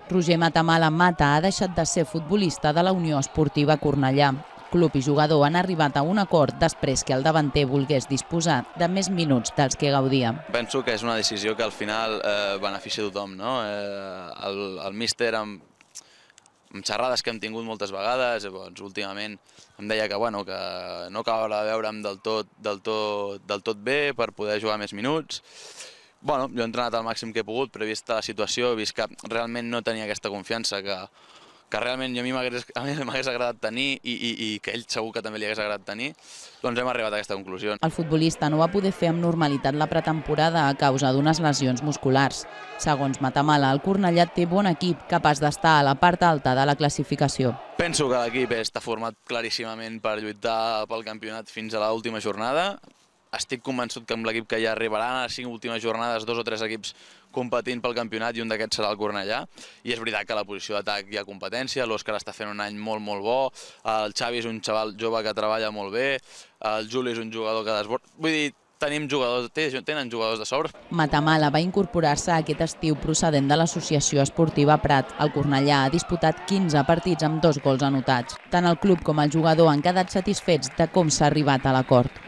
Roger Matamala Mata ha deixat de ser futbolista de la Unió Esportiva Cornellà. Club i jugador han arribat a un acord després que el davanter volgués disposar de més minuts dels que gaudia. Penso que és una decisió que al final beneficia a tothom, no? El míster, amb xerrades que hem tingut moltes vegades, últimament em deia que no acaba de veure'm del tot bé per poder jugar més minuts. Jo he entrenat al màxim que he pogut, però he vist la situació, he vist que realment no tenia aquesta confiança que realment a mi m'hagués agradat tenir i que ell segur que també li hagués agradat tenir, doncs hem arribat a aquesta conclusió. El futbolista no va poder fer amb normalitat la pretemporada a causa d'unes lesions musculars. Segons Matamala, el Cornellà té bon equip, capaç d'estar a la part alta de la classificació. Penso que l'equip està format claríssimament per lluitar pel campionat fins a l'última jornada. Estic convençut que amb l'equip que ja arribaran a les 5 últimes jornades 2 o 3 equips competint pel campionat i un d'aquests serà el Cornellà. I és veritat que a la posició d'atac hi ha competència, l'Òscar està fent un any molt bo, el Xavi és un xaval jove que treballa molt bé, el Juli és un jugador que desborda. Vull dir, tenen jugadors de sobre. Matamala va incorporar-se aquest estiu procedent de l'Associació Esportiva Prat. El Cornellà ha disputat 15 partits amb 2 gols anotats. Tant el club com el jugador han quedat satisfets de com s'ha arribat a l'acord.